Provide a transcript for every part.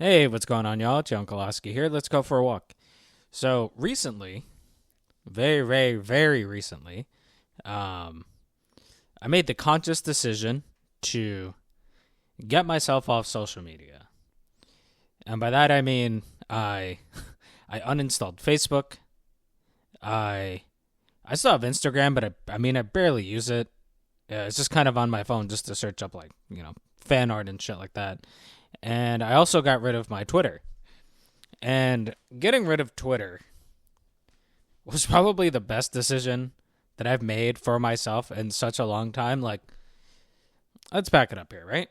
Hey, what's going on, y'all? It's John Koloski here. Let's go for a walk. So recently, very, very, very recently, um, I made the conscious decision to get myself off social media, and by that I mean I uninstalled Facebook. I I still have Instagram, but I barely use it. It's just kind of on my phone just to search up like fan art and shit like that. And I also got rid of my Twitter. And getting rid of Twitter was probably the best decision that I've made for myself in such a long time. Like, let's back it up here, right?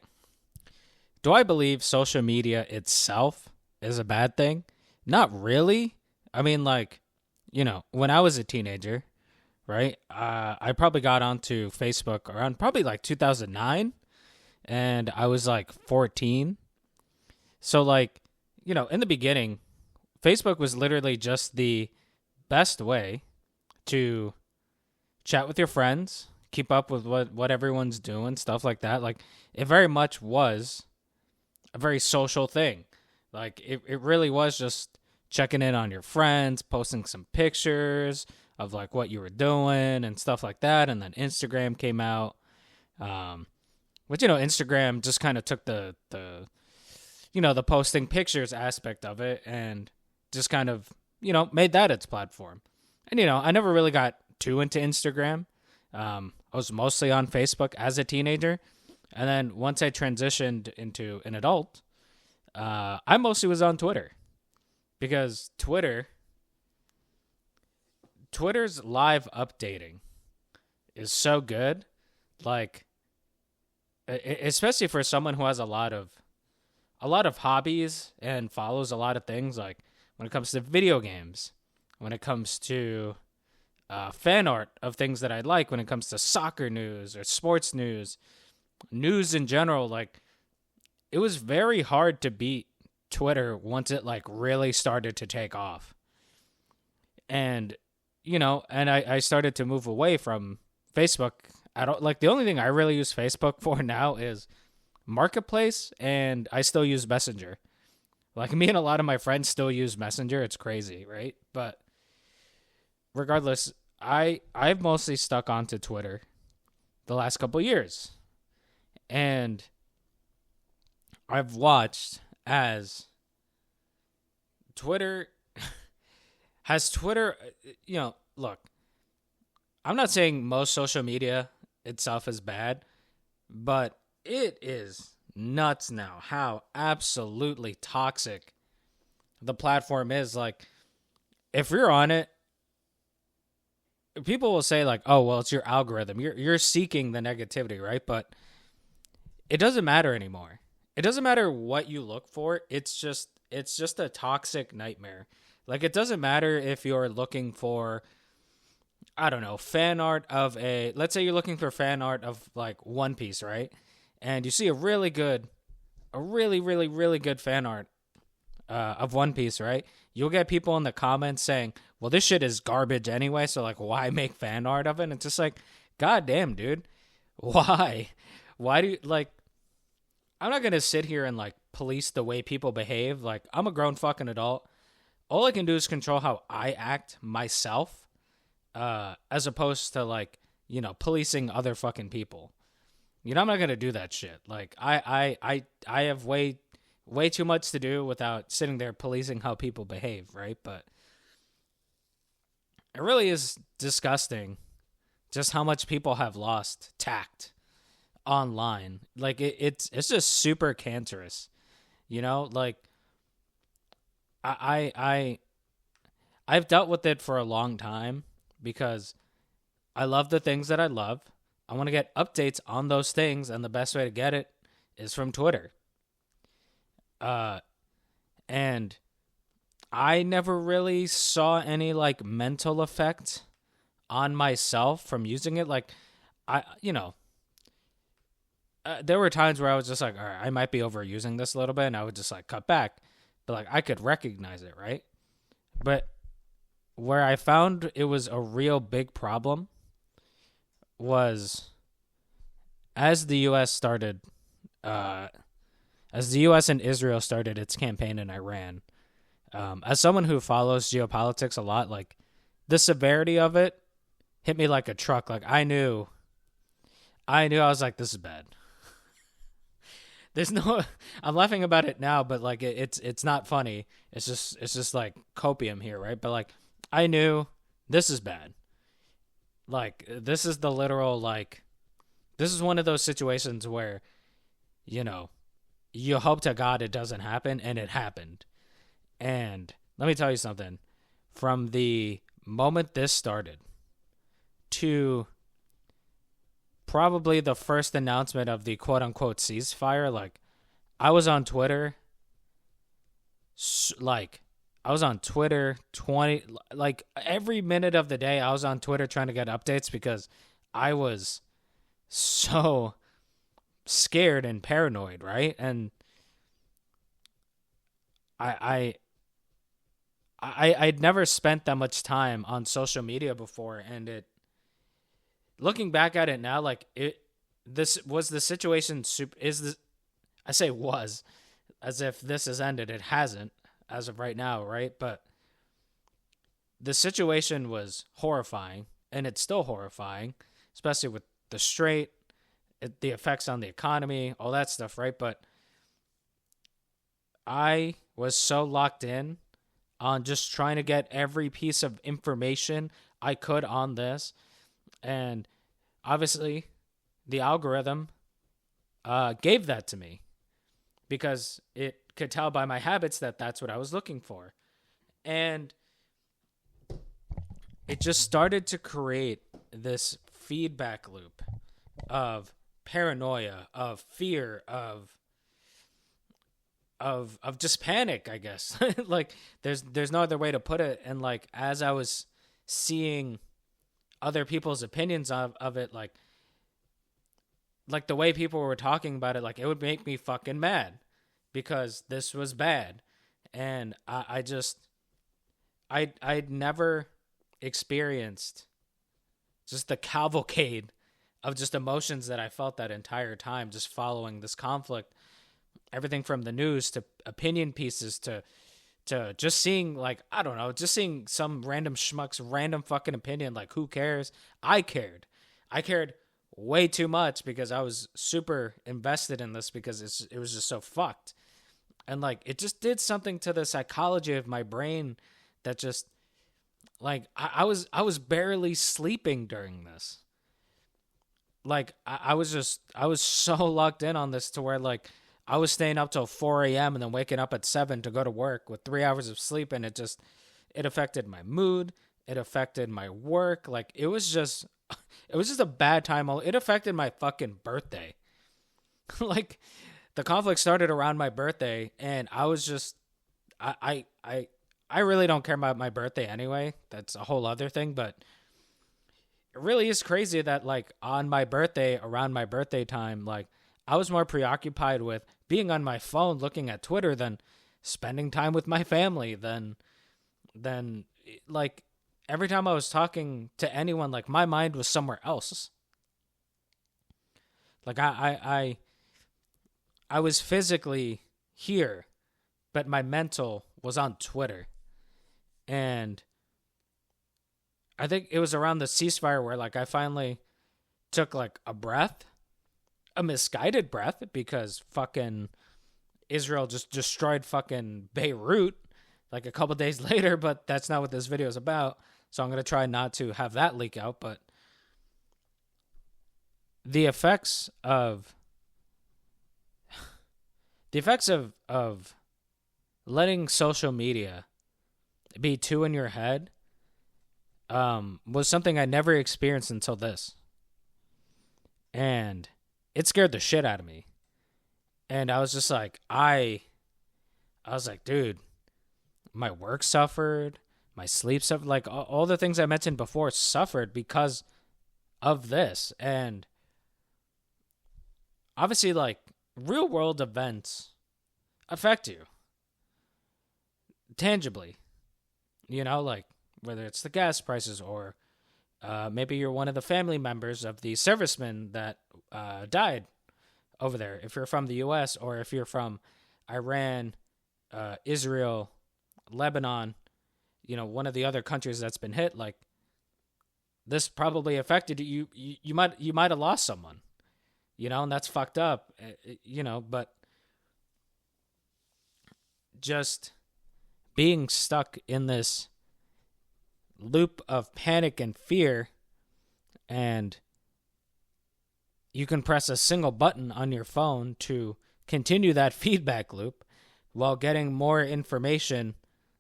Do I believe social media itself is a bad thing? Not really. I mean, like, when I was a teenager, right? I probably got onto Facebook around probably like 2009, and I was like 14. So, like, in the beginning, Facebook was literally just the best way to chat with your friends, keep up with what everyone's doing, stuff like that. Like, it very much was a very social thing. Like, it really was just checking in on your friends, posting some pictures of like what you were doing and stuff like that. And then Instagram came out. Um, but Instagram just kind of took the posting pictures aspect of it and just kind of, made that its platform. And, I never really got too into Instagram. I was mostly on Facebook as a teenager. And then once I transitioned into an adult, I mostly was on Twitter because Twitter's live updating is so good. Like, especially for someone who has a lot of hobbies and follows a lot of things, like when it comes to video games, when it comes to fan art of things that I like, when it comes to soccer news or sports news in general. Like, it was very hard to beat Twitter once it like really started to take off. And I started to move away from Facebook. I don't like the only thing I really use Facebook for now is Marketplace, and I still use Messenger. Like, me and a lot of my friends still use Messenger. It's crazy, right? But regardless, I've mostly stuck onto Twitter the last couple years. And I've watched as Twitter has Twitter, look, I'm not saying most social media itself is bad, but it is nuts now how absolutely toxic the platform is. Like, if you're on it, people will say like, "Oh, well, it's your algorithm. You're seeking the negativity, right?" But it doesn't matter anymore. It doesn't matter what you look for. It's just a toxic nightmare. Like, it doesn't matter if you're looking for, I don't know, fan art of let's say you're looking for fan art of like One Piece, right? And you see a really, really, really good fan art of One Piece, right? You'll get people in the comments saying, "Well, this shit is garbage anyway, so like, why make fan art of it?" And it's just like, God damn, dude, why? Why do you like? I'm not gonna sit here and like police the way people behave. Like, I'm a grown fucking adult. All I can do is control how I act myself, as opposed to like policing other fucking people. I'm not gonna do that shit. Like, I have way too much to do without sitting there policing how people behave, right? But it really is disgusting just how much people have lost tact online. Like, it's just super cancerous. Like, I I've dealt with it for a long time because I love the things that I love. I want to get updates on those things, and the best way to get it is from Twitter. Uh, and I never really saw any like mental effect on myself from using it. Like, I, there were times where I was just like, all right, I might be overusing this a little bit, and I would just like cut back. But like, I could recognize it, right? But where I found it was a real big problem was as the U.S. started uh, as the U.S. and Israel started its campaign in Iran. As someone who follows geopolitics a lot, like the severity of it hit me like a truck. Like I was like, this is bad. There's no, I'm laughing about it now, but like it's not funny. It's just like copium here, right? But like I knew this is bad. Like this is the literal like this is one of those situations where you know you hope to God it doesn't happen, and it happened. And let me tell you something. From the moment this started to probably the first announcement of the quote unquote ceasefire, like I was on Twitter, like I was on Twitter 20, like every minute of the day I was on Twitter trying to get updates because I was so scared and paranoid, right? And I I'd never spent that much time on social media before, and it looking back at it now, like this was the situation. Is this? I say was, as if this has ended. It hasn't, as of right now, right? But the situation was horrifying, and it's still horrifying, especially with the Strait, the effects on the economy, all that stuff, right? But I was so locked in on just trying to get every piece of information I could on this. And obviously, the algorithm gave that to me because it could tell by my habits that that's what I was looking for. And it just started to create this feedback loop of paranoia, of fear, of just panic, I guess. Like there's no other way to put it. And like as I was seeing other people's opinions of it, like the way people were talking about it, like it would make me fucking mad because this was bad. And I'd never experienced just the cavalcade of just emotions that I felt that entire time just following this conflict. Everything from the news to opinion pieces to just seeing, like, I don't know, just seeing some random schmuck's random fucking opinion. Like, who cares? I cared way too much because I was super invested in this because it was just so fucked. And like it just did something to the psychology of my brain that just like I was barely sleeping during this. Like I was so locked in on this to where like I was staying up till 4 a.m. and then waking up at 7 to go to work with 3 hours of sleep, and it affected my mood. It affected my work. Like it was just a bad time. It affected my fucking birthday. Like the conflict started around my birthday, and I was just I really don't care about my birthday anyway. That's a whole other thing, but it really is crazy that like on my birthday, around my birthday time, like I was more preoccupied with being on my phone looking at Twitter than spending time with my family than like every time I was talking to anyone, like my mind was somewhere else. Like I was physically here, but my mental was on Twitter. And I think it was around the ceasefire where like I finally took like a breath, a misguided breath, because fucking Israel just destroyed fucking Beirut like a couple days later, but that's not what this video is about. So I'm going to try not to have that leak out, but the effects of letting social media be too in your head was something I never experienced until this. And it scared the shit out of me. And I was just like, I was like, dude, my work suffered, my sleep suffered, like all the things I mentioned before suffered because of this. And obviously, like, real world events affect you tangibly, you know, like whether it's the gas prices or maybe you're one of the family members of the servicemen that died over there. If you're from the US or if you're from Iran, Israel, Lebanon, one of the other countries that's been hit, like this probably affected you. You might have lost someone, and that's fucked up, but just being stuck in this loop of panic and fear, and you can press a single button on your phone to continue that feedback loop while getting more information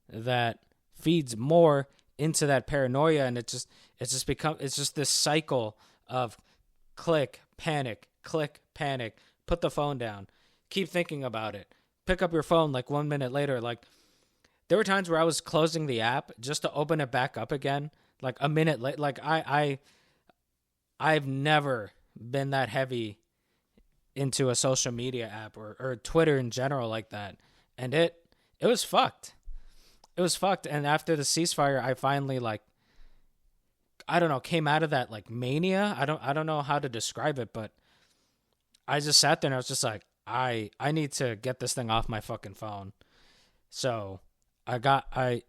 that feeds more into that paranoia, and it's just this cycle of click, panic, put the phone down, keep thinking about it, pick up your phone like 1 minute later. Like there were times where I was closing the app just to open it back up again, like a minute late. Like I've never been that heavy into a social media app or Twitter in general like that, and it was fucked. It was fucked. And after the ceasefire, I finally, like, I don't know, came out of that like mania. I don't know how to describe it, but I just sat there and I was just like, I need to get this thing off my fucking phone. So I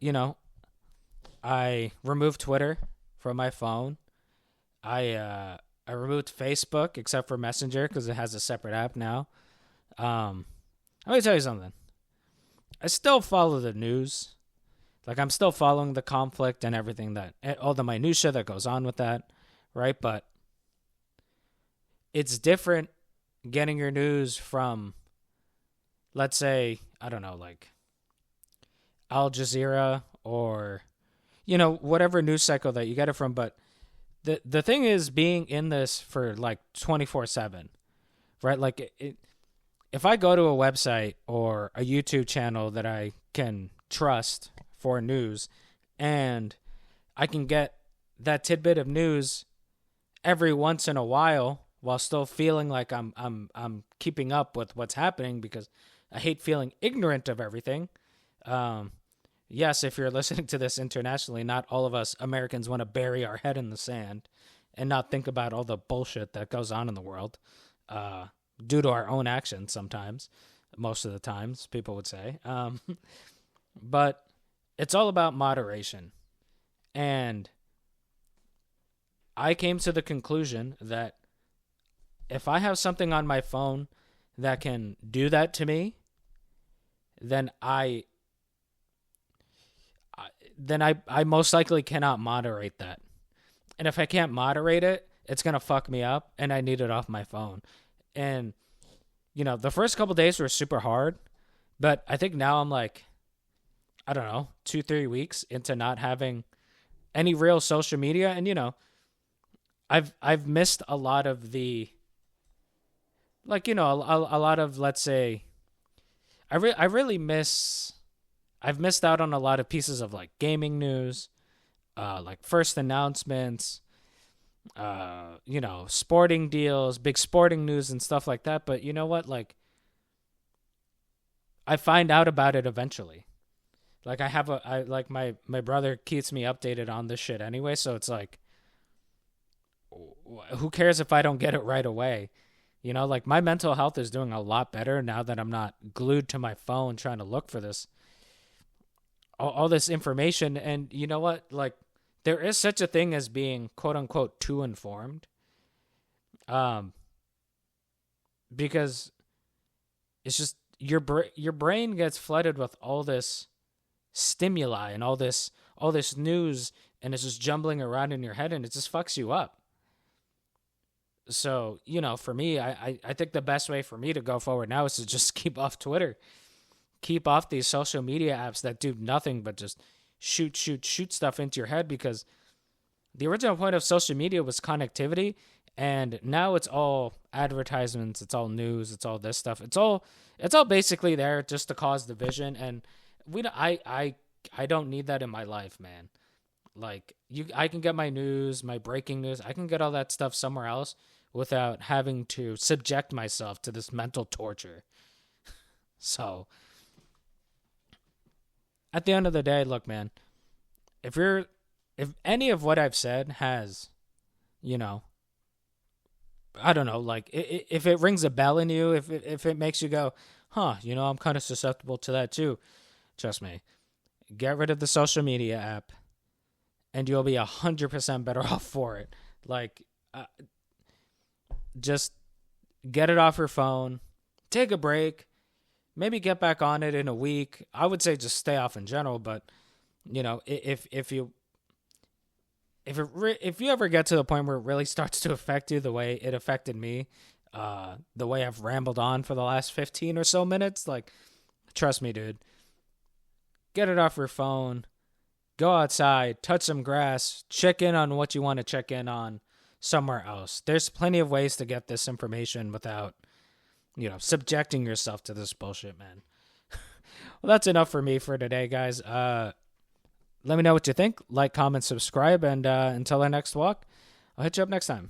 removed Twitter from my phone. I removed Facebook except for Messenger because it has a separate app now. Let me tell you something. I still follow the news. Like, I'm still following the conflict and everything all the minutia that goes on with that, right? But it's different getting your news from, let's say, I don't know, like Al Jazeera or, whatever news cycle that you get it from. But the thing is being in this for like 24/7, right? Like if I go to a website or a YouTube channel that I can trust for news, and I can get that tidbit of news every once in a while still feeling like I'm keeping up with what's happening, because I hate feeling ignorant of everything. Yes, if you're listening to this internationally, not all of us Americans want to bury our head in the sand and not think about all the bullshit that goes on in the world, due to our own actions sometimes, most of the times, people would say. But it's all about moderation. And I came to the conclusion that if I have something on my phone that can do that to me, then I most likely cannot moderate that. And if I can't moderate it, it's going to fuck me up, and I need it off my phone. And, the first couple days were super hard, but I think now I'm like, I don't know, 2-3 weeks into not having any real social media. And, I've missed a lot of the, like, a lot of, let's say, I've missed out on a lot of pieces of like gaming news, like first announcements, sporting deals, big sporting news and stuff like that. But you know what? Like, I find out about it eventually. Like my brother keeps me updated on this shit anyway. So it's like, who cares if I don't get it right away? Like my mental health is doing a lot better now that I'm not glued to my phone trying to look for all this information. And you know what? Like, there is such a thing as being quote unquote too informed. Because it's just your brain gets flooded with all this stimuli and all this news, and it's just jumbling around in your head, and it just fucks you up. So, for me, I think the best way for me to go forward now is to just keep off Twitter. Keep off these social media apps that do nothing but just shoot stuff into your head, because the original point of social media was connectivity, and now it's all advertisements, it's all news, it's all this stuff. It's all basically there just to cause division, and I don't need that in my life, man. Like, I can get my news, my breaking news, I can get all that stuff somewhere else without having to subject myself to this mental torture. So, at the end of the day, look, man, if any of what I've said has, I don't know, like if it rings a bell in you, if it makes you go, huh, I'm kind of susceptible to that too. Trust me, get rid of the social media app, and you'll be 100% better off for it. Like, just get it off your phone, take a break, maybe get back on it in a week. I would say just stay off in general, but if you ever get to the point where it really starts to affect you the way it affected me, the way I've rambled on for the last 15 or so minutes, like, trust me, dude, get it off your phone, go outside, touch some grass, check in on what you want to check in on somewhere else. There's plenty of ways to get this information without, subjecting yourself to this bullshit, man. Well, that's enough for me for today, guys. Let me know what you think. Like, comment, subscribe, and until our next walk, I'll hit you up next time.